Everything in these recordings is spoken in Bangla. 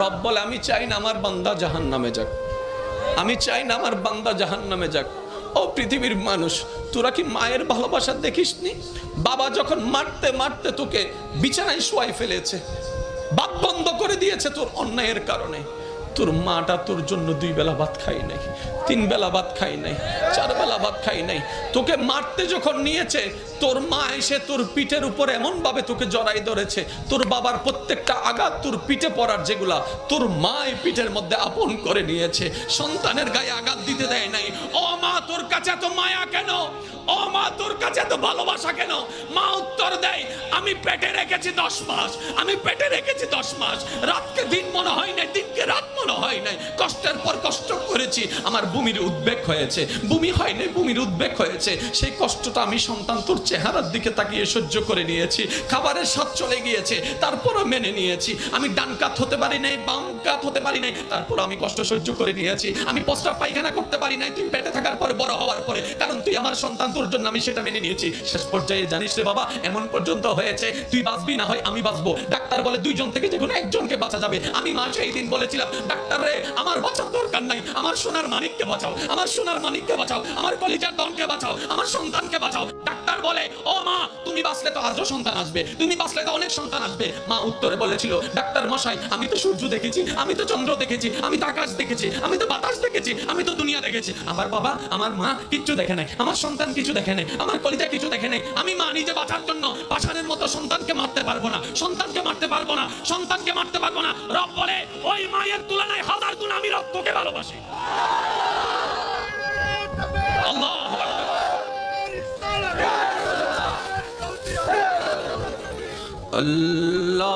রব বলে আমি চাই না আমার বান্দা জাহান্নামে যাক, আমি চাই না আমার বান্দা জাহান্নামে যাক। ও পৃথিবীর মানুষ, তোরা কি মায়ের ভালোবাসা দেখিসনি? বাবা যখন মারতে মারতে তোকে বিছানায় শোয়াই ফেলেছে, বাত বন্ধ করে দিয়েছে তোর অন্যায়ের কারণে। তোর মাটা তোর জন্য 2 বেলা ভাত খাই নাই, 3 বেলা ভাত খাই নাই, 4 বেলা ভাত খাই নাই। তোকে মারতে যখন নিয়েছে, তোর মা এসে তোর পিঠের উপরে এমন ভাবে তোকে জড়াই ধরেছে, তোর বাবার প্রত্যেকটা আঘাত তোর পিঠে পড়ার যেগুলা তোর মা এই পিঠের মধ্যে আপন করে নিয়েছে। সন্তানের গায়ে আঘাত দিতে দেয় নাই। ও মা, তোর কাছে এত মায়া কেন? ও মা, তোর কাছে এত ভালোবাসা কেন? মা উত্তর দেয়, আমি পেটে রেখেছি 10 মাস, আমি পেটে রেখেছি 10 মাস। রাতকে দিন মনে হয় নাই, দিনকে রাত মনে হয় নাই। কষ্টের পর কষ্ট করেছি, আমার বমির উদ্বেগ হয়েছে, বমি হয় নাই, বমির উদ্বেগ হয়েছে। সেই কষ্টটা আমি সন্তান তোর চেহারার দিকে তাকিয়ে সহ্য করে নিয়েছি। খাবারের স্বাদ চলে গিয়েছে, তারপরও মেনে নিয়েছি। আমি ডান কাত হতে পারি নাই, বাম কাত হতে পারি নাই, তারপর আমি কষ্ট সহ্য করে নিয়েছি। আমি প্রস্রাব পায়খানা করতে পারি নাই তুই পেটে থাকার পরে, বড় হওয়ার পরে, কারণ তুই আমার সন্তান, তোর জন্য আমি সেটা মেনে নিয়েছি। শেষ পর্যায়ে জানিস রে বাবা, এমন পর্যন্ত হয়েছে তুই বাঁচবি না হয় আমি বাঁচবো। ডাক্তার বলে 2 জন থেকে যে কোনো একজনকে বাঁচা যাবে। আমি মা সেই দিন বলেছিলাম, ডাক্তার রে, আমার বাঁচার দরকার নাই, আমার সোনার মানিককে বাঁচাও, আমার সোনার মানিককে বাঁচাও, আমার কলিজার দনকে বাঁচাও, আমার সন্তানকে বাঁচাও। ডাক্তার বলে, ও মা, তুমি বাঁচলে তো আজও সন্তান আসবে, তুমি বাঁচলে তো অনেক সন্তান আসবে। মা উত্তরে বলেছিল, ডাক্তার মশাই, আমি তো সূর্য দেখেছি, আমি তো চন্দ্র দেখেছি, আমি তো আকাশ দেখেছি, আমি তো বাতাস দেখেছি, আমি তো দুনিয়া দেখেছি। আমার বাবা, আমার মা কিচ্ছু দেখে নাই, আমার সন্তান কিছু দেখে নাই, আমার কলিজা কিছু দেখে নাই। আমি মা নিজে বাঁচার জন্য পাষাণের মতো সন্তানকে মারতে পারবো না, সন্তানকে মারতে পারবো না, সন্তানকে মারতে পারবো না। রব বলে, ওই মায়ের তুলনায় 1000 গুণ আমি রক্তকে ভালোবাসি। আল্লাহু আকবার। আল্লাহ,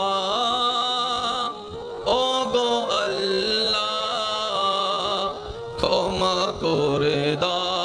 ও গো আল্লাহ, ক্ষমা করে দাও।